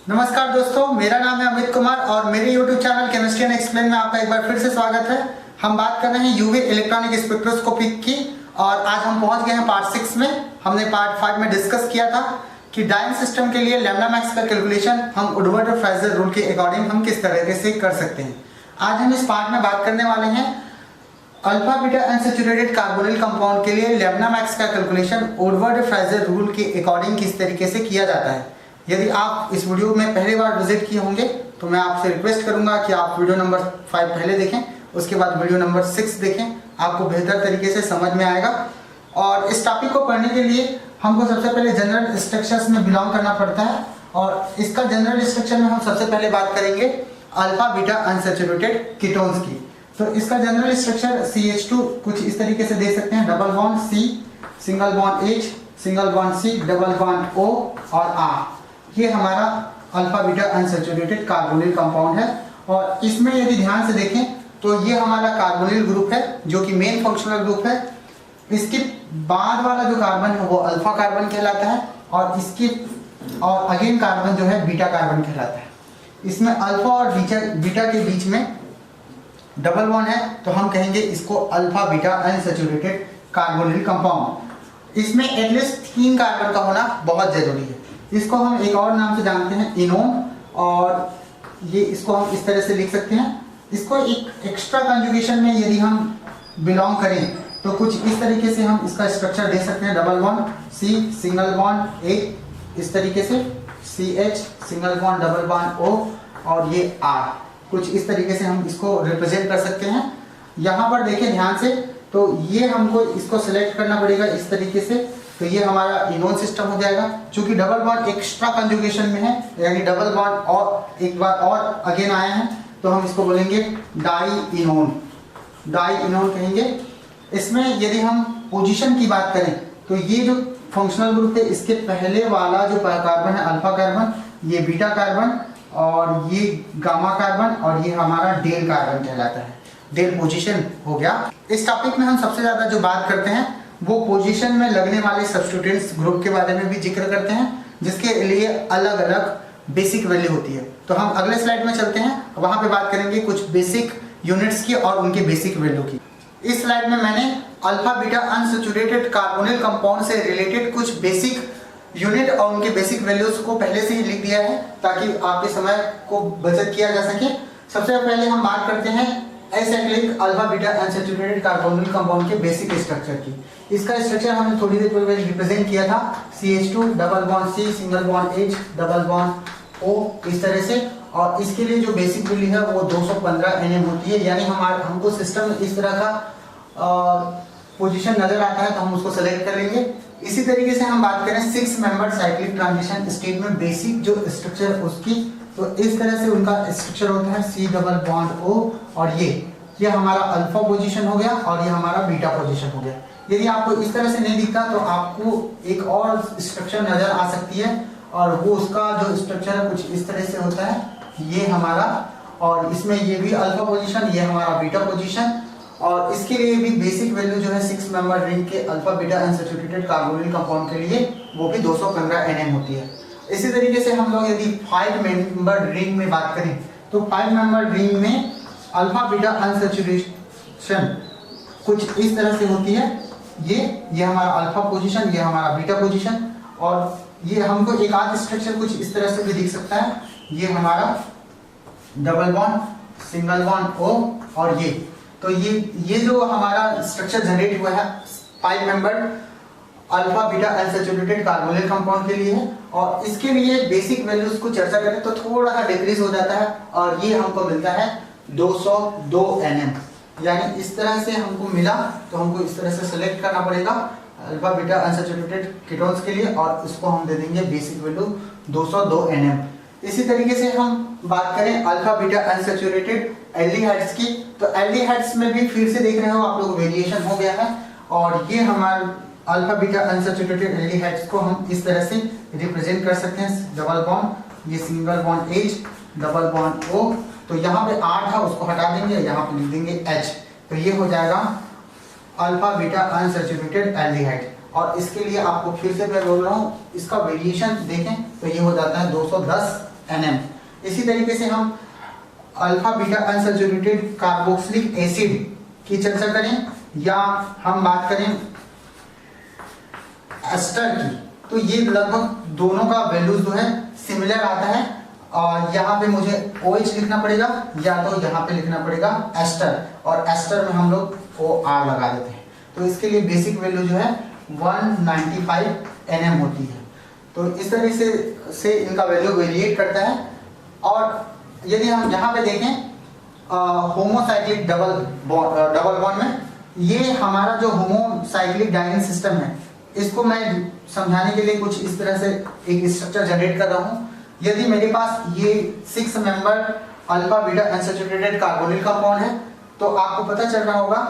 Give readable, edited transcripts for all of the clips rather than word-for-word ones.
नमस्कार दोस्तों, मेरा नाम है अमित कुमार और मेरे YouTube channel chemistry and explain में आपका एक बार फिर से स्वागत है। हम बात कर रहे हैं यूवी इलेक्ट्रॉनिक स्पेक्ट्रोस्कोपी की और आज हम पहुंच गए हैं पार्ट 6 में। हमने पार्ट 5 में डिस्कस किया था कि डायन सिस्टम के लिए लैम्ब्डा मैक्स का कैलकुलेशन हम वुडवर्ड और फ्राइजर रूल के अकॉर्डिंग हम किस तरीके से कर सकते हैं। आज हम इस पार्ट में बात करने वाले हैं alpha beta unsaturated carbonyl compound के लिए लैम्ब्डा मैक्स का कैलकुलेशन वुडवर्ड और फ्राइजर रूल के अकॉर्डिंग किस तरीके से किया जाता है। यदि आप इस वीडियो में पहली बार विजिट किए होंगे तो मैं आपसे रिक्वेस्ट करूंगा कि आप वीडियो नंबर 5 पहले देखें, उसके बाद वीडियो नंबर 6 देखें, आपको बेहतर तरीके से समझ में आएगा। और इस टॉपिक को पढ़ने के लिए हमको सबसे पहले जनरल स्ट्रक्चर्स में बिलोंग करना पड़ता है और इसका जनरल स्ट्रक्चर में हम सबसे पहले बात करेंगे अल्फा बीटा अनसैचुरेटेड कीटोन्स की। तो इसका जनरल स्ट्रक्चर CH2 कुछ इस तरीके से दे सकते हैं, double bond C, single bond H, single bond C, double bond O और R। ये हमारा alpha beta unsaturated carbonyl compound है और इसमें यदि ध्यान से देखें तो ये हमारा कार्बोनिल ग्रुप है जो कि मेन फंक्शनल ग्रुप है। इसके बाद वाला जो कार्बन है वो अल्फा कार्बन कहलाता है और इसके और अगेन कार्बन जो है बीटा कार्बन कहलाता है। इसमें अल्फा और बीटा के बीच में डबल बॉन्ड है तो हम कहेंगे इसको alpha beta unsaturated carbonyl compound. इसमें एटलीस्ट 3 कार्बन का होना बहुत जरूरी है। इसको हम एक और नाम से जानते हैं इनोन और ये इसको हम इस तरह से लिख सकते हैं। इसको एक एक्स्ट्रा कंजुगेशन में यदि हम बिलोंग करें तो कुछ इस तरीके से हम इसका स्ट्रक्चर दे सकते हैं, double bond C, single bond A, इस तरीके से CH, single bond double bond O और ये R। कुछ इस तरीके से हम इसको रिप्रेजेंट कर सकते हैं। यहाँ पर देखें ध्यान से, तो ये हमको इसको सिलेक्ट करना पड़ेगा इस तरीके से। तो ये हमारा इनोन सिस्टम हो जाएगा। चूंकि डबल बॉन्ड एक्स्ट्रा कंजुगेशन में है यानी डबल बॉन्ड और एक बार और अगेन आया है तो हम इसको बोलेंगे डाई इनोन, डाई इनोन कहेंगे। इसमें यदि हम पोजीशन की बात करें तो ये जो फंक्शनल ग्रुप है इसके पहले वाला जो कार्बन है अल्फा कार्बन, ये बीटा कार्बन और ये गामा कार्बन और ये हमारा डेल कार्बन कहलाता है। डेल पोजीशन हो गया। इस टॉपिक में हम सबसे ज्यादा जो बात करते हैं वो पोजीशन में लगने वाले सब्स्टिट्यूएंट्स ग्रुप के बारे में भी जिक्र करते हैं जिसके लिए अलग अलग बेसिक वैल्यू होती है। तो हम अगले स्लाइड में चलते हैं, वहां पे बात करेंगे कुछ बेसिक यूनिट्स की और उनके बेसिक वैल्यू की। इस स्लाइड में मैंने alpha beta unsaturated carbonyl compound से रिलेटेड कुछ बेसिक यूनिट और उनके बेसिक वैल्यूज को पहले से ही लिख दिया है ताकि आपके समय को बचत किया जा सके। सबसे पहले हम बात करते हैं acyclic alpha beta unsaturated carbonyl compound के बेसिक स्ट्रक्चर की। इसका स्ट्रक्चर हमने थोड़ी देर पहले रिप्रेजेंट किया था, CH2, double bond C, single bond H, double bond O, इस तरह से। और इसके लिए जो बेसिक वैल्यू है वो 215 Nm होती है। यानी हमको सिस्टम इस तरह का पोजीशन नजर आता है तो हम उसको सेलेक्ट कर लेंगे। इसी तरीके से हम बात करें 6 मेंबर साइक्लिक ट्रांजिशन स्टेट में बेसिक जो स्ट्रक्चर है उसकी, तो इस तरह से उनका स्ट्रक्चर होता है C डबल बॉन्ड O और ये हमारा अल्फा पोजीशन हो गया और ये हमारा बीटा पोजीशन हो गया। यदि आपको इस तरह से नहीं दिखता तो आपको एक और स्ट्रक्चर नजर आ सकती है और वो उसका जो स्ट्रक्चर है कुछ इस तरह से होता है, ये हमारा, और इसमें ये भी अल्फा पोजीशन, ये हमारा बीटा पोजीशन। और इसके लिए भी बेसिक वैल्यू जो है 6 मेंबर रिंग के alpha beta unsaturated carbonyl compound के लिए वो भी 215 Nm होती है। इसी तरीके से हम लोग यदि 5 मेंबर रिंग में बात करें तो 5 मेंबर रिंग में अल्फा बीटा अनसैचुरेशन कुछ इस तरह से होती है। ये हमारा अल्फा पोजीशन, ये हमारा बीटा पोजीशन और ये हमको एक आध स्ट्रक्चर कुछ इस तरह से भी दिख सकता है। ये हमारा double bond, single bond O और ये, तो ये जो हमारा स्ट्रक्चर जनरेट हुआ है 5 member alpha beta unsaturated carbonyl compound के लिए है। और इसके लिए बेसिक वैल्यूज को चर्चा करें तो थोड़ा सा डिक्रीज हो जाता है और ये हमको मिलता है 202 Nm। यानी इस तरह से हमको मिला तो हमको इस तरह से सिलेक्ट करना पड़ेगा अल्फा बीटा अनसैचुरेटेड कीटोन्स के लिए और इसको हम दे देंगे बेसिक वैल्यू 202 Nm। इसी तरीके से हम बात करें अल्फा बीटा अनसैचुरेटेड एल्डिहाइड्स की, तो एल्डिहाइड्स में भी फिर से देख रहे हो आप लोग वेरिएशन हो गया है और ये हमारे अल्फा बीटा अनसैचुरेटेड एल्डिहाइड्स को हम इस तरह से रिप्रेजेंट कर सकते हैं, डबल बॉन्ड, ये single bond H, double bond O। तो यहाँ पे 8 है उसको हटा देंगे, यहाँ पे लिख देंगे H, तो ये हो जाएगा अल्फा बीटा अनसैचुरेटेड एल्डिहाइड। और इसके लिए आपको फिर से मैं बोल रहा हूँ इसका वेरिएशन देखें तो ये हो जाता है 210 nm। इसी तरीके से हम alpha beta unsaturated carboxylic acid की चर्चा करें या हम बात करें एस्टर की, तो ये लगभग दोनों का वैल्यूज जो है सिमिलर आता है। और यहाँ पे मुझे OH लिखना पड़ेगा या तो यहाँ पे लिखना पड़ेगा एस्टर, और एस्टर में हम लोग OR लगा देते हैं। तो इसके लिए बेसिक वैल्यू जो है 195 nm होती है। तो इस तरह से इनका वैल्यू वेरिएट करता है। और यदि हम यहाँ पे देखें होमोसाइक्लिक डबल बॉन्ड में, ये हमारा जो होमोसाइक्लिक डाइनिंग सिस्टम है, इसको मैं समझाने के लिए कुछ इस तरह से एक स्ट्रक्चर जनरेट कर रहा हूँ। यदि मेरे पास ये 6 member alpha beta unsaturated carbonyl compound है, तो आपको पता चल रहा होगा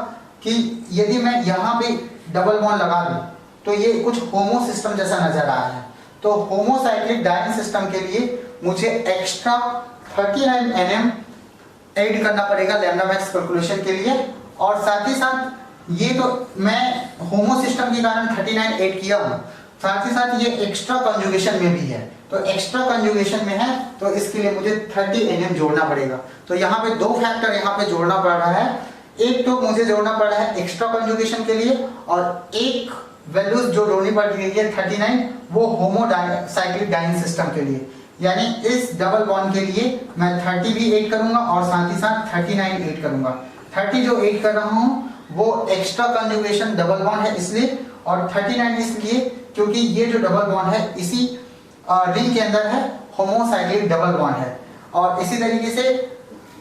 कि यदि मैं यहाँ पे डबल बॉन्ड लगा दूं तो ये कुछ होमो सिस्टम जैसा नजर आ रहा है। तो होमोसाइक्लिक डाइनिंग सिस्टम के लिए मुझे एक्स्ट्रा 39 nm ऐड करना पड़ेगा लैम्डा मैक्स कैलकुलेशन के लिए। और साथ ही साथ ये तो मैं होमो सिस्टम के कारण 39 ऐड किया हूँ, साथ ही साथ ये एक्स्ट्रा कंजुगेशन में भी है। तो एक्स्ट्रा कंजुगेशन में है तो इसके लिए मुझे 30 nm जोड़ना पड़ेगा। तो यहाँ पे 2 फैक्टर यहाँ पे जोड़ना पड़ रहा है। एक तो मुझे जोड़ना पड़ रहा है एक्स्ट्रा कंजुगेशन के लिए, और एक वैल्यूज जो जोड़नी पड़ रही है 39, वो होमोसाइक्लिक डाइनिंग सिस्टम के लिए। यानी इस डबल बॉन्ड के लिए मैं 30 भी ऐड करूंगा और साथ ही साथ 39 ऐड करूंगा। 30 जो ऐड कर रहा हूं वो एक्स्ट्रा कंजुगेशन डबल बॉन्ड है इसलिए, और 39 इसलिए क्योंकि ये जो डबल बॉन्ड है इसी रिंग के अंदर है, होमोसाइक्लिक डबल बॉन्ड है। और इसी तरीके से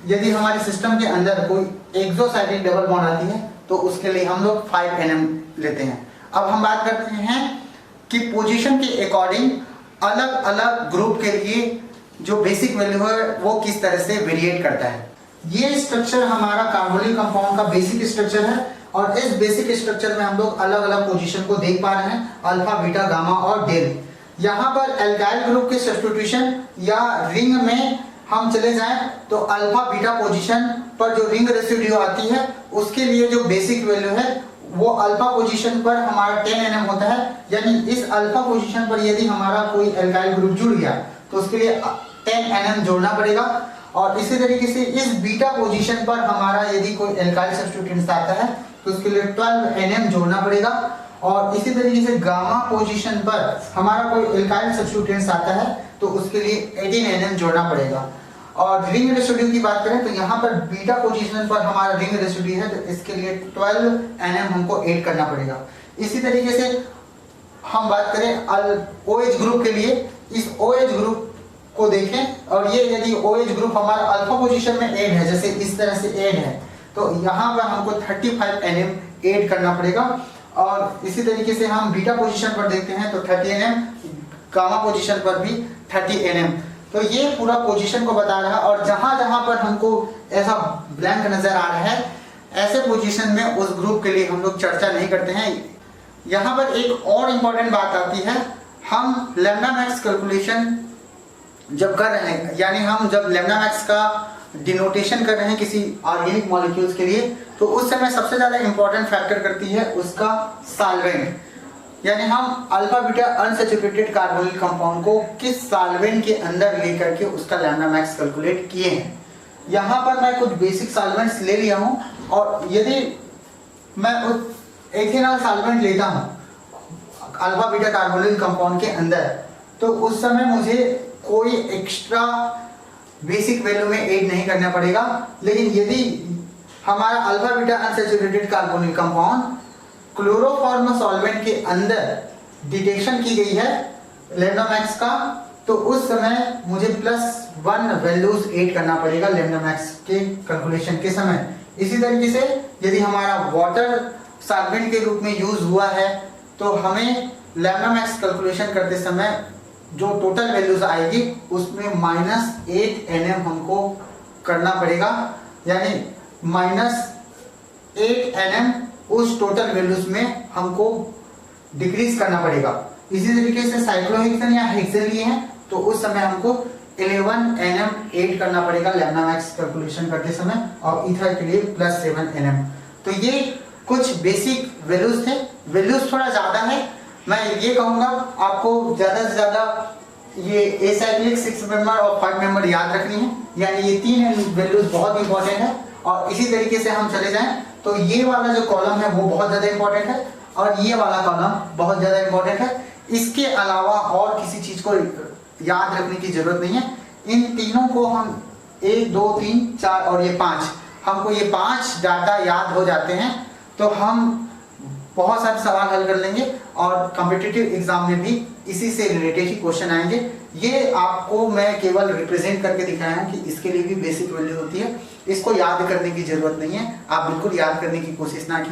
यदि हमारे सिस्टम के अंदर कोई एक्सोसाइक्लिक डबल बॉन्ड आती है तो उसके लिए हम लोग 5 nm लेते हैं। अब हम बात करते हैं कि पोजीशन के अकॉर्डिंग अलग अलग ग्रुप के लिए जो बेसिक वैल्यू है वो किस तरह से वेरिएट करता है। ये स्ट्रक्चर हमारा कार्बोनिल कंपाउंड का बेसिक स्ट्रक्चर है, और इस बेसिक स्ट्रक्चर में हम लोग अलग अलग पोजीशन को देख पा रहे हैं, अल्फा बीटा गामा और डेल। यहाँ पर एल्काइल ग्रुप के सब्स्टिट्यूशन या रिंग में हम चले जाएं तो अल्फा बीटा पोजीशन पर जो रिंग रेसिड्यू आती है उसके लिए जो बेसिक वैल्यू है वो अल्फा पोजीशन पर हमारा 10 nm होता है। यानी इस अल्फा पोजीशन पर यदि हमारा कोई एल्काइल ग्रुप जुड़ गया तो उसके लिए 10 nm जोड़ना पड़ेगा। और इसी तरीके से इस बीटा पोजीशन पर हमारा यदि कोई एल्काइल सब्स्टिट्यूएंट्स आता है तो उसके लिए 12 nm जोड़ना पड़ेगा। और इसी तरीके से गामा पोजीशन पर हमारा कोई एल्काइल सब्स्टिट्यूएंट्स आता है तो उसके लिए 18 nm जोड़ना पड़ेगा। और रिंग रेसिड्यू की बात करें तो यहाँ पर बीटा पोजीशन पर हमारा रिंग रेसिड्यू है तो इसके लिए 12 nm हमको ऐड करना पड़ेगा। इसी तरीके से हम बात करें OH ग्रुप के लिए, इस OH ग्रुप को देखें और ये यदि OH ग्रुप हमारा अल्फा पोजीशन में ऐड है, जैसे इस तरह से ऐड है, तो यहाँ पर हमको 35 nm ऐड करना पड़ेगा। और इसी तरीके से हम बीटा पोजीशन पर देखते हैं तो 30 nm, गामा पोजीशन पर भी 30 nm। तो ये पूरा पोजीशन को बता रहा है। और जहां जहां पर हमको ऐसा ब्लैंक नजर आ रहा है, ऐसे पोजीशन में उस ग्रुप के लिए हम लोग चर्चा नहीं करते हैं। यहाँ पर एक और इम्पोर्टेंट बात आती है, हम लैम्डा मैक्स कैलकुलेशन जब कर रहे हैं, यानी हम जब लैम्डा मैक्स का डिनोटेशन कर रहे हैं किसी ऑर्गेनिक मॉलिक्यूल्स के लिए, तो उस समय सबसे ज्यादा इंपॉर्टेंट फैक्टर करती है उसका सॉल्वेंट। यानी हम alpha beta unsaturated carbonyl compound को किस सॉल्वेंट के अंदर लेकर के उसका लैम्डा मैक्स कैलकुलेट किए हैं। यहाँ पर मैं कुछ बेसिक सॉल्वेंट्स ले लिया हूँ, और यदि मैं एथेनॉल सॉल्वेंट लेता हूँ अल्फा बीटा कार्बोनिल कंपाउंड के अंदर, तो उस समय मुझे कोई एक्स्ट्रा बेसिक वैल्यू में ऐड नहीं करना पड़ेगा। लेकिन यदि हमारा alpha beta unsaturated carbonyl compound chloroform solvent के अंदर डिटेक्शन की गई है लैम्डा मैक्स का, तो उस समय मुझे +1 वैल्यूज ऐड करना पड़ेगा लैम्डा मैक्स के कैलकुलेशन के समय। इसी तरीके से यदि हमारा वाटर सॉल्वेंट के रूप में यूज हुआ है तो हमें लैम्डा मैक्स कैलकुलेशन करते समय जो टोटल वैल्यूज आएगी उसमें -8 nm हमको करना पड़ेगा। यानी -8 nm उस टोटल वैल्यूज में हमको डिक्रीज करना पड़ेगा। इसी तरीके से साइक्लोहेक्सेन या हेक्सेन लिए हैं तो उस समय हमको 11 nm ऐड करना पड़ेगा लैम्डा मैक्स कैलकुलेशन करते समय, और ईथर के लिए +7 nm। तो ये कुछ बेसिक वैल्यूज थे। वैल्यूज थोड़ा ज्यादा है, मैं ये कहूँगा आपको ज्यादा से ज्यादा ये एसाइक्लिक 6 मेंबर और 5 मेंबर याद रखनी है, यानी ये 3 वैल्यूज बहुत इंपॉर्टेंट है। और इसी तरीके से हम चले जाएं तो ये वाला जो कॉलम है वो बहुत ज्यादा इंपॉर्टेंट है और ये वाला कॉलम बहुत ज्यादा इंपॉर्टेंट है। इसके अलावा और किसी चीज को याद रखने की जरूरत नहीं है। इन तीनों को हम 1 2 3 4 और ये 5, हमको ये 5 डाटा याद हो जाते हैं तो हम बहुत सारे सवाल हल कर लेंगे और कॉम्पिटिटिव एग्जाम में भी इसी से रिलेटेड ही क्वेश्चन आएंगे। ये आपको मैं केवल रिप्रेजेंट करके दिखाया हूं कि इसके लिए भी बेसिक वैल्यू होती है, इसको याद करने की जरूरत नहीं है। आप बिल्कुल याद करने की कोशिश ना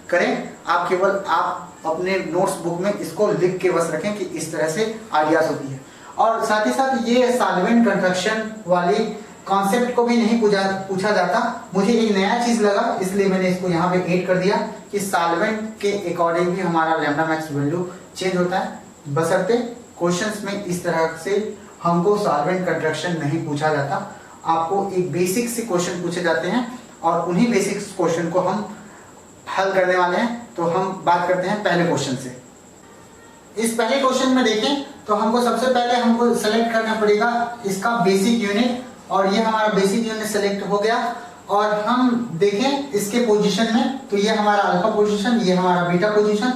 करें, आप केवल आप अपने नोट्स बुक में इसको लिख के बस रखें कि इस तरह से आइडियाज होती है। और साथ ही साथ ये सॉल्वेंट कंस्ट्रक्शन वाली कॉन्सेप्ट को भी नहीं पूछा जाता। मुझे एक नया चीज लगा इसलिए मैंने इसको यहाँ पे ऐड कर दिया कि सॉल्वेंट के अकॉर्डिंग भी हमारा लैम्डा मैक्स वैल्यू चेंज होता है, बशर्ते क्वेश्चंस में इस तरह से हमको सॉल्वेंट कंस्ट्रक्शन नहीं पूछा जाता। आपको एक बेसिक से क्वेश्चन पूछे जाते हैं और उन्हीं बेसिक क्वेश्चन को हम हल करने वाले हैं। तो हम बात करते हैं पहले क्वेश्चन से। इस पहले क्वेश्चन में देखें तो हमको सबसे पहले हमको सेलेक्ट करना पड़ेगा इसका बेसिक यूनिट, और ये हमारा बेसिक यूनिट सेलेक्ट हो गया। और हम देखें इसके पोजीशन में तो ये हमारा अल्फा पोजीशन, ये हमारा बीटा पोजीशन।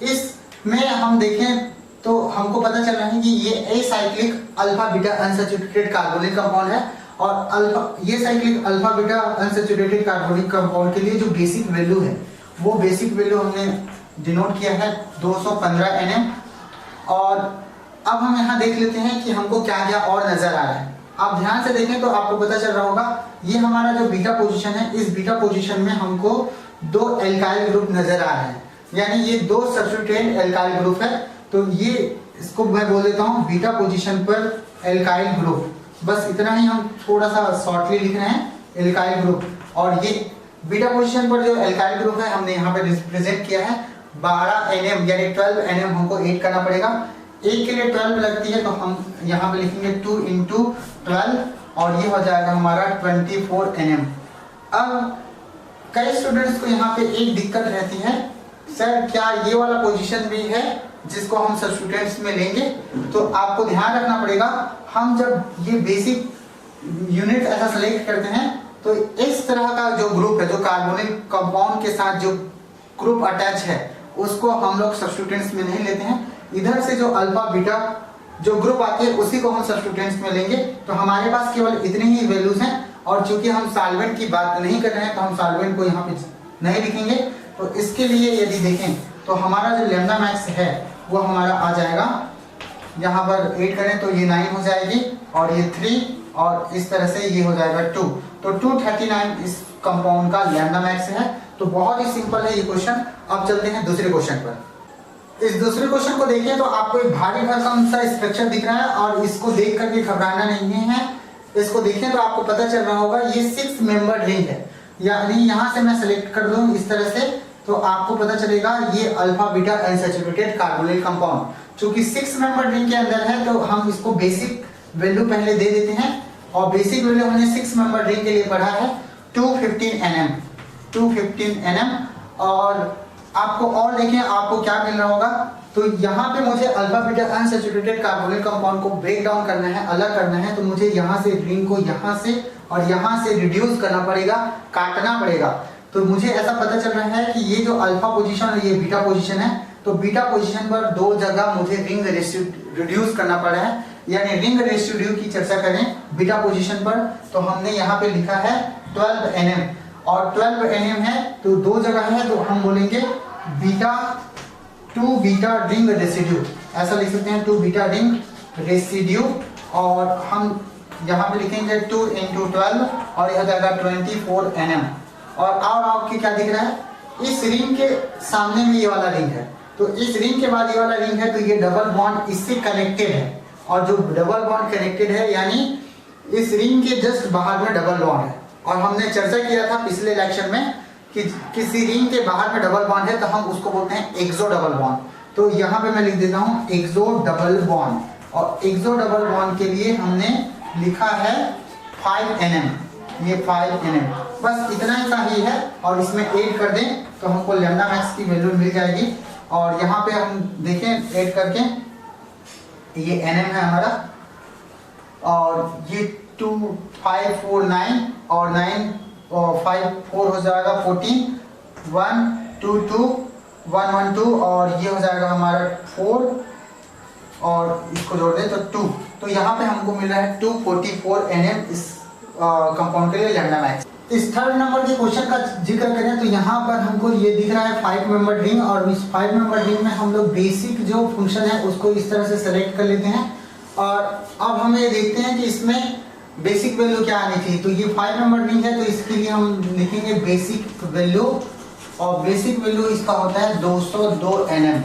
इसमें हम देखें तो हमको पता चल रहा है कि ये acyclic alpha beta unsaturated carbonic compound है और अल्फा ये cyclic alpha beta unsaturated carbonic compound के लिए जो बेसिक वैल्यू है वो बेसिक वैल्यू हमने डिनोट किया है 215 Nm। और अब हम यहाँ देख लेते हैं कि हमको क्या क्या और नजर आ रहा है। आप ध्यान से देखें तो आपको पता चल रहा होगा ये हमारा जो बीटा पोजीशन है, इस बीटा पोजीशन में हमको 2 एल्काइल ग्रुप नजर आ रहे हैं, यानी ये 2 सब्स्टिट्यूएंट एल्काइल ग्रुप है। तो ये इसको मैं बोल देता हूँ बीटा पोजीशन पर एल्काइल ग्रुप, बस इतना ही हम थोड़ा सा शॉर्टली लिख रहे हैं एल्काइल ग्रुप। और ये बीटा पोजीशन पर जो एल्काइल ग्रुप है हमने यहाँ पे रिप्रेजेंट किया है 12 Nm, यानी 12 Nm हमको ऐड करना पड़ेगा। एक के लिए 12 लगती है तो हम यहाँ पे लिखेंगे 2 × 12 और ये हो जाएगा हमारा 24 Nm। अब कई स्टूडेंट्स को यहाँ पे एक दिक्कत रहती है, सर क्या ये वाला पोजीशन भी है जिसको हम सब्स्टिट्यूएंट्स में लेंगे? तो आपको ध्यान रखना पड़ेगा, हम जब ये बेसिक यूनिट ऐसा सेलेक्ट करते हैं तो इस तरह का जो ग्रुप है, जो कार्बोनिक कंपाउंड के साथ जो ग्रुप अटैच है उसको हम लोग सब्स्टिट्यूएंट्स में नहीं लेते हैं। इधर से जो अल्फा बीटा जो ग्रुप आते हैं उसी को हम सब्स्टिट्यूएंट्स में लेंगे। तो हमारे पास केवल इतनी ही वैल्यूज हैं और चूंकि हम सॉल्वेंट की बात नहीं कर रहे हैं तो हम सॉल्वेंट को यहाँ पे नहीं लिखेंगे। तो इसके लिए यदि देखें तो हमारा जो लैम्डा मैक्स है वो हमारा आ जाएगा, यहाँ पर 8 करें तो ये 9 हो जाएगी और ये 3 और इस तरह से ये हो जाएगा 2। तो 239 इस कंपाउंड का लैम्डा मैक्स है। तो बहुत ही सिंपल है ये क्वेश्चन। अब चलते हैं दूसरे क्वेश्चन पर। इस दूसरे क्वेश्चन को देखें तो आपको एक भारी भरकम सा स्ट्रक्चर दिख रहा है और इसको देख करके घबराना नहीं है। इसको देखें तो आपको पता चल रहा होगा ये 6 मेंबर रिंग है, यानी यहाँ से मैं सेलेक्ट कर दूं इस तरह से तो आपको पता चलेगा ये alpha beta unsaturated carbonyl compound. चूंकि 6 मेंबर रिंग के अंदर है तो हम इसको बेसिक वैल्यू पहले दे देते हैं और बेसिक वैल्यू हमने 6 मेंबर रिंग के लिए पढ़ा है 215 Nm। और आपको और देखें आपको क्या मिल रहा होगा, तो यहाँ पे मुझे alpha beta unsaturated carbonyl compound को ब्रेक डाउन करना है, अलग करना है। तो मुझे यहाँ से रिंग को यहाँ से और यहाँ से रिड्यूस करना पड़ेगा, काटना पड़ेगा। तो मुझे ऐसा पता चल रहा है कि ये जो अल्फा पोजीशन और ये बीटा पोजीशन है, तो बीटा पोजीशन पर 2 जगह मुझे रिंग रिड्यूस करना पड़ा है, यानी रिंग रेसिड्यू की चर्चा करें बीटा पोजीशन पर तो हमने यहाँ पे लिखा है 12 Nm और 12 Nm है तो 2 जगह है तो हम बोलेंगे बीटा 2 बीटा रिंग रेसिड्यू, ऐसा लिख सकते हैं 2 बीटा रिंग रेसिड्यू। और हम यहाँ पे लिखेंगे 2 × 12 और यह जाएगा 24 Nm। और आपके क्या दिख रहा है, इस रिंग के सामने में ये वाला रिंग है तो इस रिंग के बाद ये वाला रिंग है तो ये डबल बॉन्ड इससे कनेक्टेड है। और जो डबल बॉन्ड कनेक्टेड है यानी इस रिंग के जस्ट बाहर में डबल बॉन्ड है। और हमने चर्चा किया था पिछले लेक्चर में कि किसी रिंग के बाहर में डबल बॉन्ड है तो हम उसको बोलते हैं एक्सो डबल बॉन्ड। तो यहाँ पे मैं लिख देता हूँ एक्सो डबल बॉन्ड, और एक्सो डबल बॉन्ड के लिए हमने लिखा है 5 Nm, ये 5 Nm बस इतना ही है। और इसमें ऐड कर दें तो हमको लैम्डा मैक्स की वैल्यू मिल जाएगी। और यहाँ पे हम देखें ऐड करके ये NM है हमारा, और ये 2 5 4 9 और 9 और 5 4 हो जाएगा 14, 1 2 2 1 1 2 और ये हो जाएगा हमारा 4 और इसको जोड़ दें तो 2। तो यहाँ पे हमको मिल रहा है 244 Nm इस कंपाउंड के लिए लैम्डा मैक्स। इस थर्ड नंबर के क्वेश्चन का जिक्र करें तो यहाँ पर हमको ये दिख रहा है 5 मेंबर रिंग, और इस 5 मेंबर रिंग में हम लोग बेसिक जो फंक्शन है उसको इस तरह से सेलेक्ट कर लेते हैं। और अब हम ये देखते हैं कि इसमें बेसिक वैल्यू क्या आनी चाहिए। तो ये 5 मेंबर रिंग है, तो इसके लिए हम लिखेंगे बेसिक वैल्यू, और बेसिक वैल्यू इसका होता है 202 Nm,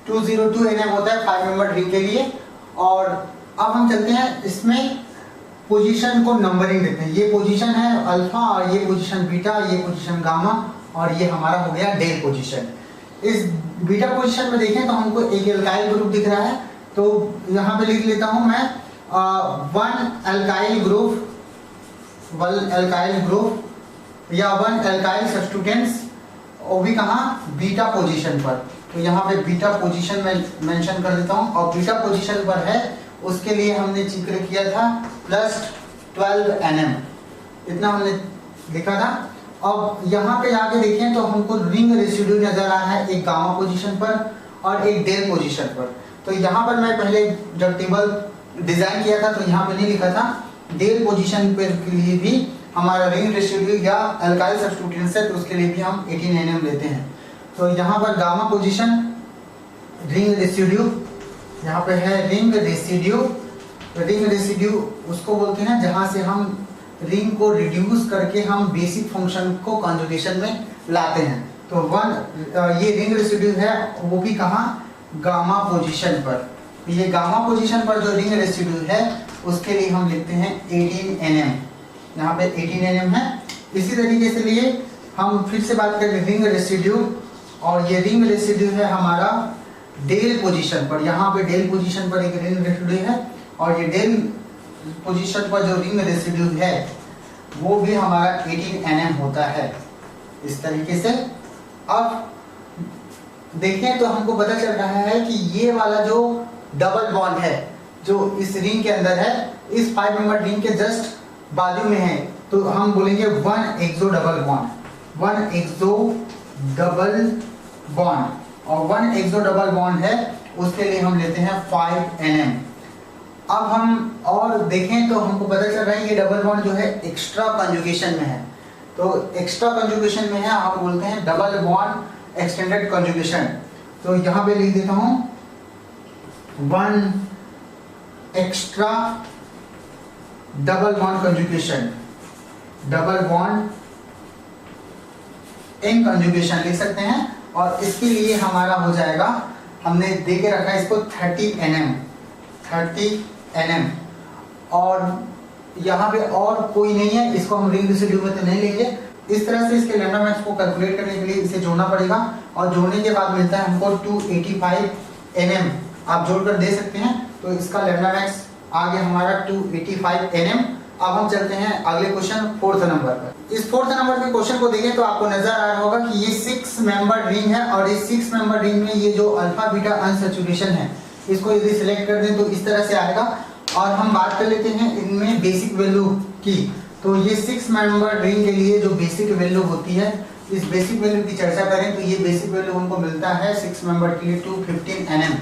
202 Nm होता है 5 मेंबर रिंग के लिए। और अब हम चलते हैं इसमें पोजीशन को नंबरिंग देते हैं। ये पोजीशन है अल्फा, और ये पोजीशन बीटा, ये पोजीशन गामा, और ये हमारा हो गया डेल पोजीशन। इस बीटा पोजीशन में देखें तो हमको एक एल्काइल ग्रुप दिख रहा है, तो यहाँ पे लिख लेता हूँ मैं 1 एल्काइल ग्रुप या 1 एल्काइल सब्स्टिट्यूटेंट्स, वो भी कहाँ, बीटा पोजीशन पर। तो यहाँ पे बीटा पोजीशन में मेंशन कर देता हूँ, और बीटा पोजीशन पर है उसके लिए हमने जिक्र किया था +12 Nm, इतना हमने लिखा था। अब यहाँ पे आके देखें तो हमको रिंग रेसिड्यू नजर आ रहा है, एक गामा पोजीशन पर और एक डेल पोजीशन पर। तो यहाँ पर मैं पहले जब टेबल डिजाइन किया था तो यहाँ पे नहीं लिखा था, डेल पोजीशन पर के लिए भी हमारा रिंग रेसिड्यू या अल्काइल सब्स्टिट्यूटेंट्स है, तो उसके लिए भी हम 18 Nm लेते हैं। तो यहाँ पर गामा पोजीशन, रिंग रेसिड्यू, यहाँ पे है रिंग रेसिड्यू। रिंग रेसिड्यू उसको बोलते हैं जहाँ से हम रिंग को रिड्यूस करके हम बेसिक फंक्शन को कॉन्जुगेशन में लाते हैं। तो ये रिंग रेसिड्यू है, वो भी कहाँ, गामा पोजीशन पर। ये गामा पोजीशन पर जो रिंग रेसिड्यू है उसके लिए हम लिखते हैं 18 Nm, यहाँ पे 18 Nm है। इसी तरीके से लिए हम फिर से बात करें रिंग रेसिड्यू, और ये रिंग रेसिड्यू है हमारा डेल पोजीशन पर। यहाँ पे डेल पोजीशन पर एक रिंग रेसिड्यू है, और ये डेल पोजीशन पर जो रिंग रेसिड्यू है वो भी हमारा 18 Nm होता है इस तरीके से। अब देखें तो हमको पता चल रहा है कि ये वाला जो डबल बॉन्ड है जो इस रिंग के अंदर है, इस 5 मेंबर रिंग के जस्ट बाजू में है, तो हम बोलेंगे 1 एक्सो डबल बॉन्ड, 1 एक्सो डबल बॉन्ड। और 1 एक्सो डबल बॉन्ड है उसके लिए हम लेते हैं 5 Nm। अब हम और देखें तो हमको पता चल रहा है ये डबल बॉन्ड जो है एक्स्ट्रा कंजुगेशन में है। तो एक्स्ट्रा कंजुगेशन में है, हम बोलते हैं डबल बॉन्ड एक्सटेंडेड कंजुगेशन। तो यहाँ पे लिख देता हूँ 1 extra double bond conjugation, double bond in conjugation लिख सकते हैं। और इसके लिए हमारा हो जाएगा, हमने दे के रखा है इसको 30 Nm, 30 Nm। और यहाँ पे और कोई नहीं है, इसको हम रिंग रेसिड्यू में तो नहीं लेंगे। इस तरह से इसके लैम्डा मैक्स को कैलकुलेट करने के लिए इसे जोड़ना पड़ेगा, और जोड़ने के बाद मिलता है हमको 285 Nm। आप जोड़कर दे सकते हैं, तो इसका लैम्डा मैक्स आ गया हमारा 285 Nm। अब हम चलते हैं अगले क्वेश्चन 4th नंबर पर। इस 4th नंबर के क्वेश्चन को देखें तो आपको नजर आ रहा होगा कि ये 6 मेंबर रिंग है, और इस 6 मेंबर रिंग में ये जो अल्फा बीटा अनसैचुरेशन है इसको यदि सिलेक्ट कर दें तो इस तरह से आएगा। और हम बात कर लेते हैं इनमें बेसिक वैल्यू की। तो ये 6 मेंबर रिंग के लिए जो बेसिक वैल्यू होती है, इस बेसिक वैल्यू की चर्चा करें तो ये बेसिक वैल्यू हमको मिलता है 6 मेंबर के लिए 215 Nm।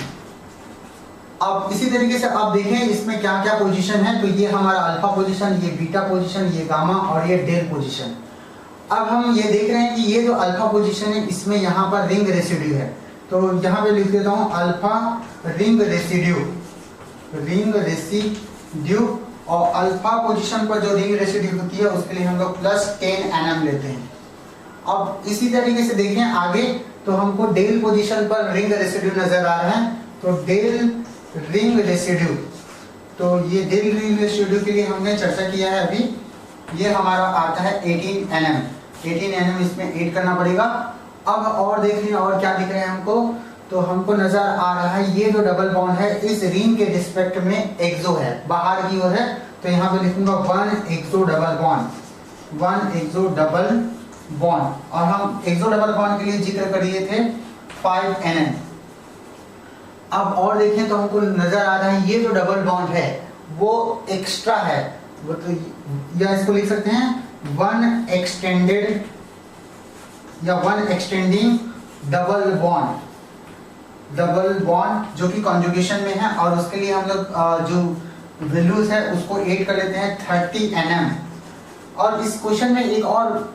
अब इसी तरीके से आप देखें इसमें क्या क्या पोजीशन है। तो ये हमारा अल्फा पोजीशन, ये बीटा पोजीशन, ये गामा और ये डेल पोजीशन। अब हम ये देख रहे हैं कि ये जो अल्फा पोजीशन है इसमें यहाँ पर रिंग रेसिड्यू है, तो यहाँ पे लिख देता हूँ alpha ring residue, ring residue. और अल्फा पोजीशन पर जो रिंग रेसिड्यू होती है उसके लिए हम लोग +10 Nm लेते हैं। अब इसी तरीके से देखें आगे, तो हमको डेल पोजीशन पर रिंग रेसिड्यू नजर आ रहा है, तो डेल रिंग रेसिड्यू, तो ये डेल रिंग रेसिड्यू के लिए हमने चर्चा किया है अभी, ये हमारा आता है 18 Nm। 18 Nm इसमें ऐड करना पड़ेगा। अब और देख लें और क्या दिख रहे हैं हमको, तो हमको नजर आ रहा है ये जो डबल बॉन्ड है इस रिंग के रिस्पेक्ट में एक्सो है, बाहर की ओर है, तो यहाँ पे लिखूंगा 1 एक्सो डबल बॉन्ड, 1 एक्सो डबल बॉन्ड। और हम एक्सो डबल बॉन्ड के लिए जिक्र कर लिए थे 5 Nm। अब और देखें तो हमको नजर आ रहा है ये जो डबल बॉन्ड है वो एक्स्ट्रा है, वो तो या इसको लिख सकते हैं वन एक्सटेंडेड या वन एक्सटेंडिंग डबल बॉन्ड जो कि कॉन्जुगेशन में है, और उसके लिए हम लोग जो वैल्यूज है उसको ऐड कर लेते हैं 30 nm। और इस क्वेश्चन में एक और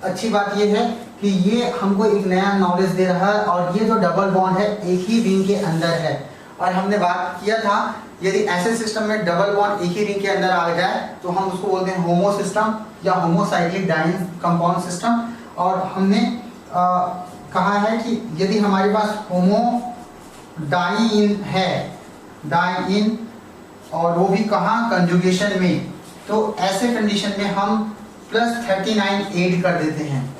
अच्छी बात ये है कि ये हमको एक नया नॉलेज दे रहा है, और ये जो डबल बॉन्ड है एक ही रिंग के अंदर है। और हमने बात किया था यदि ऐसे सिस्टम में डबल बॉन्ड एक ही रिंग के अंदर आ जाए तो हम उसको बोलते हैं होमो सिस्टम या होमोसाइक्लिक डाइन कंपाउंड सिस्टम। और हमने कहा है कि यदि हमारे पास होमो डाइन है, डाइन, और वो भी कहाँ, कंजुगेशन में, तो ऐसे कंडीशन में हम +39 ऐड कर देते हैं।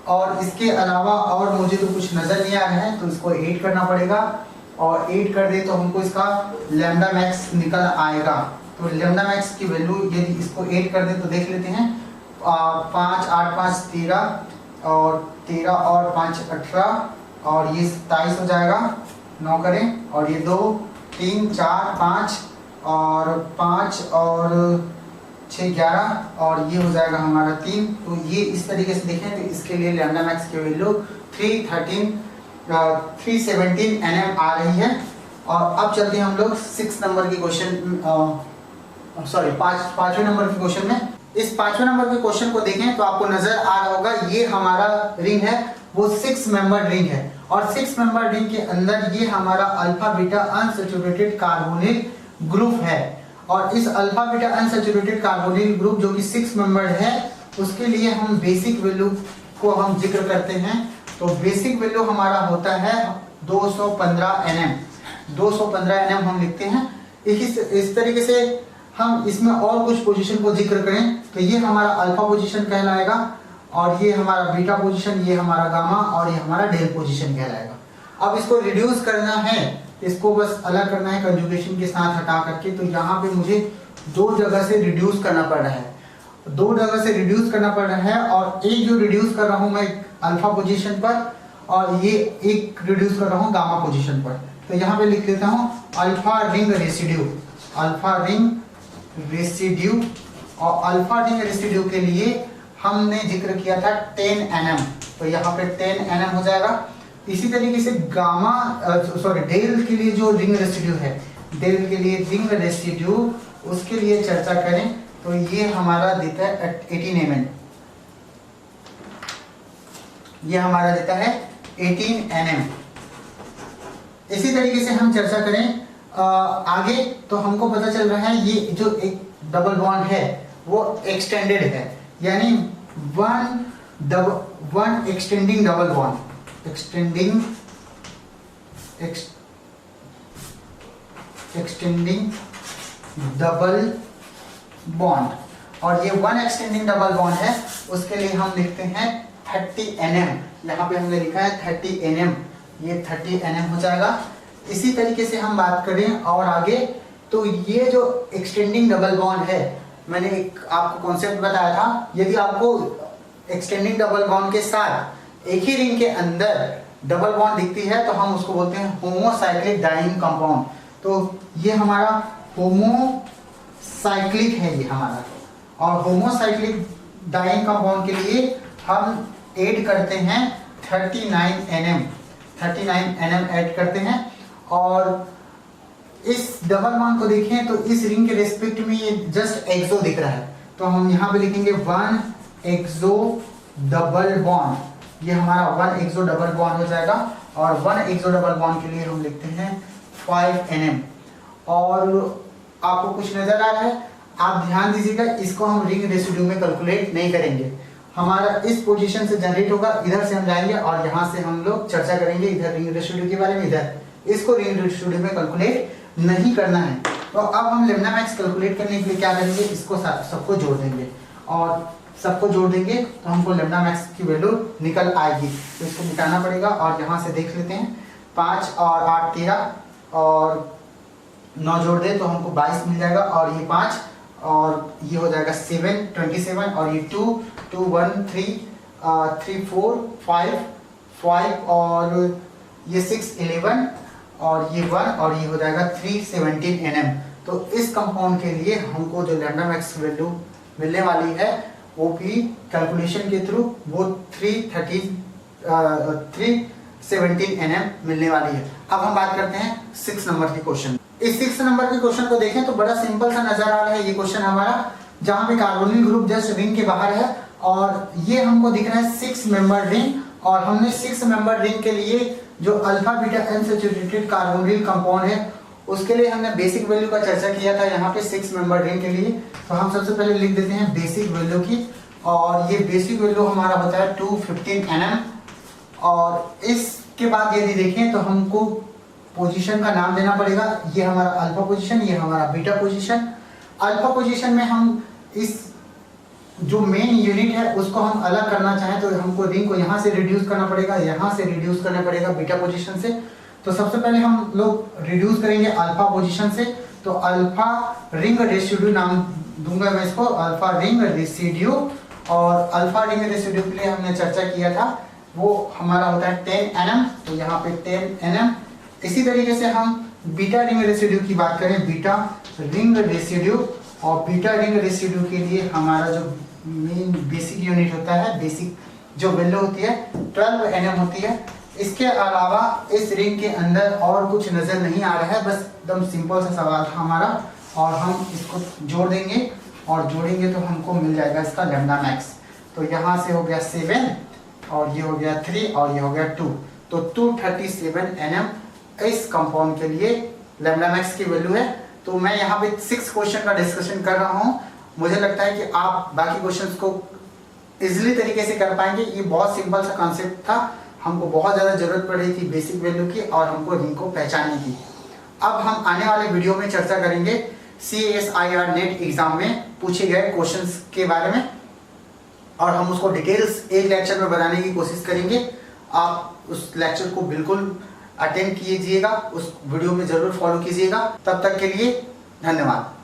और इसके अलावा और मुझे तो कुछ नज़र नहीं आ रहा है तो इसको ऐड करना पड़ेगा, और ऐड कर दे तो हमको इसका लैम्डा मैक्स निकल आएगा। तो लैम्डा मैक्स की वैल्यू यदि इसको ऐड कर दे तो देख लेते हैं, 5 8 5 13, और 13 और 5 18, और ये 27 हो जाएगा, 9 करें, और ये 2 3 4 5 और 5 और 6 11, और ये हो जाएगा हमारा 3। तो ये इस तरीके से देखें तो इसके लिए लैम्डा मैक्स की वैल्यू 317 nm आ रही है। और अब चलते हैं हम लोग 6 नंबर की क्वेश्चन, सॉरी 5वें नंबर के क्वेश्चन में। इस 5वें नंबर के क्वेश्चन को देखें तो आपको नजर आ रहा होगा ये हमारा रिंग है वो 6 मेंबर रिंग है, और 6 मेंबर रिंग के अंदर ये हमारा alpha beta unsaturated carbonyl group है। और इस alpha beta unsaturated carbonyl group जो कि 6 मेंबर है उसके लिए हम बेसिक वैल्यू को हम जिक्र करते हैं। तो बेसिक वैल्यू हमारा होता है 215 nm, 215 nm हम लिखते हैं। इस तरीके से हम इसमें और कुछ पोजीशन को जिक्र करें तो ये हमारा अल्फा पोजीशन कहलाएगा, और ये हमारा बीटा पोजीशन, ये हमारा गामा, और ये हमारा डेल पोजीशन कहलाएगा। अब इसको रिड्यूस करना है, इसको बस अलग करना है कंजुगेशन के साथ हटा करके। तो यहाँ पे मुझे 2 जगह से रिड्यूस करना पड़ रहा है, 2 जगह से रिड्यूस करना पड़ रहा है। और एक जो रिड्यूस कर रहा हूँ मैं अल्फा पोजीशन पर, और ये एक रिड्यूस कर रहा हूँ गामा पोजीशन पर। तो यहाँ पे लिख लेता हूँ alpha ring residue, alpha ring residue. और अल्फा रिंग रेसिड्यू के लिए हमने जिक्र किया था 10 nm, तो यहाँ पे 10 nm हो जाएगा। इसी तरीके से गामा डेल के लिए जो रिंग रेसिड्यू है, डेल के लिए रिंग रेसिड्यू, उसके लिए चर्चा करें तो ये हमारा देता है 18 mm, ये हमारा देता है 18 nm। इसी तरीके से हम चर्चा करें आगे तो हमको पता चल रहा है ये जो एक डबल बॉन्ड है वो एक्सटेंडेड है, यानी one extending double bond, extending double bond. और ये वन एक्सटेंडिंग डबल बॉन्ड है उसके लिए हम लिखते हैं 30 nm, यहाँ पे हमने लिखा है 30 nm, ये 30 nm हो जाएगा। इसी तरीके से हम बात करें और आगे तो ये जो एक्सटेंडिंग डबल बॉन्ड है, मैंने एक आपको कॉन्सेप्ट बताया था, यदि आपको एक्सटेंडिंग डबल बॉन्ड के साथ एक ही रिंग के अंदर डबल बॉन्ड दिखती है तो हम उसको बोलते हैं होमोसाइक्लिक डाइइंग कंपाउंड। तो ये हमारा होमोसाइक्लिक है ये हमारा, और होमोसाइक्लिक डाइइंग कंपाउंड के लिए हम ऐड करते हैं 39 nm, 39 nm ऐड करते हैं। और इस डबल बॉन्ड को देखें तो इस रिंग के रेस्पेक्ट में ये जस्ट एक्सो दिख रहा है, तो हम यहाँ पे लिखेंगे 1 एक्सो डबल बॉन्ड, ये हमारा 1 एक्सो डबल बॉन्ड हो जाएगा। और 1 एक्सो डबल बॉन्ड के लिए हम लिखते हैं 5 nm। और आपको कुछ नजर आ रहा है, आप ध्यान दीजिएगा, इसको हम रिंग रेसिड्यू में कैलकुलेट नहीं करेंगे, हमारा इस पोजीशन से जनरेट होगा, इधर से हम जाएंगे और यहाँ से हम लोग चर्चा करेंगे इधर रिंग रेसिड्यू के बारे में, इधर इसको रिंग रेसिड्यू में कैलकुलेट नहीं करना है। तो अब हम लैम्डा मैक्स कैलकुलेट करने के लिए क्या करेंगे, इसको सबको जोड़ देंगे, और सबको जोड़ देंगे तो हमको लैम्डा मैक्स की वैल्यू निकल आएगी। तो इसको मिटाना पड़ेगा, और यहाँ से देख लेते हैं 5 और 8 13 और 9 जोड़ दे तो हमको 22 मिल जाएगा, और ये 5 और ये हो जाएगा 7 27, और ये 2 2 1 3 3 4 5 5 और ये 6 11 और ये 1 और ये हो जाएगा 317 nm। तो इस कंपाउंड के लिए हमको जो लैम्डा मैक्स वैल्यू मिलने वाली है वो भी कैलकुलेशन के थ्रू वो 317 nm मिलने वाली है। अब हम बात करते हैं 6 नंबर के क्वेश्चन। इस 6 नंबर के क्वेश्चन को देखें तो बड़ा सिंपल सा नजर आ रहा है ये क्वेश्चन हमारा, जहां पे कार्बोनिल ग्रुप जस्ट रिंग के बाहर है और ये हमको दिख रहा है 6 मेंबर रिंग, और हमने 6 मेंबर रिंग के लिए जो alpha beta unsaturated carbonyl compound है उसके लिए हमने बेसिक वैल्यू का चर्चा किया था यहाँ पे 6 मेंबर रिंग के लिए। तो हम सबसे पहले लिख देते हैं बेसिक वैल्यू की, और ये बेसिक वैल्यू हमारा होता है 215 nm। और इसके बाद यदि देखें तो हमको पोजीशन का नाम देना पड़ेगा। ये हमारा अल्फा पोजीशन, ये हमारा बीटा पोजीशन। अल्फा पोजीशन में हम इस जो मेन यूनिट है उसको हम अलग करना चाहें तो हमको रिंग को यहाँ से रिड्यूस करना पड़ेगा, यहाँ से रिड्यूस करना पड़ेगा बीटा पोजीशन से। तो सबसे पहले हम लोग रिड्यूस करेंगे अल्फा पोजीशन से, तो अल्फा रिंग रेसिड्यू नाम दूंगा मैं इसको, अल्फा रिंग रेसिड्यू। और अल्फा रिंग रेसिड्यू के लिए हमने चर्चा किया था वो हमारा होता है 10 nm, तो यहाँ पे 10 nm। इसी तरीके से हम बीटा रिंग रेसिड्यू की बात करें, बीटा रिंग रेसिड्यू, और बीटा रिंग रेसिड्यू के लिए हमारा जो मेन बेसिक यूनिट होता है, बेसिक जो वैल्यू होती है 12 nm होती है। इसके अलावा इस रिंग के अंदर और कुछ नजर नहीं आ रहा है, बस एकदम सिंपल सा सवाल था हमारा, और हम इसको जोड़ देंगे और जोड़ेंगे तो हमको मिल जाएगा इसका लैम्डा मैक्स। तो यहाँ से हो गया 7 और ये हो गया 3 और ये हो गया 2, तो 237 nm इस कंपाउंड के लिए लैम्डा मैक्स की वैल्यू है। तो मैं यहाँ पे 6 क्वेश्चन का डिस्कशन कर रहा हूँ, मुझे लगता है कि आप बाकी क्वेश्चंस को इजीली तरीके से कर पाएंगे। ये बहुत सिंपल सा कॉन्सेप्ट था, हमको बहुत ज़्यादा जरूरत पड़ रही थी बेसिक वैल्यू की और हमको रिंग को पहचानने की। अब हम आने वाले वीडियो में चर्चा करेंगे CSIR नेट एग्जाम में पूछे गए क्वेश्चंस के बारे में, और हम उसको डिटेल्स एक लेक्चर में बनाने की कोशिश करेंगे। आप उस लेक्चर को बिल्कुल अटेंड कीजिएगा, उस वीडियो में जरूर फॉलो कीजिएगा। तब तक के लिए धन्यवाद।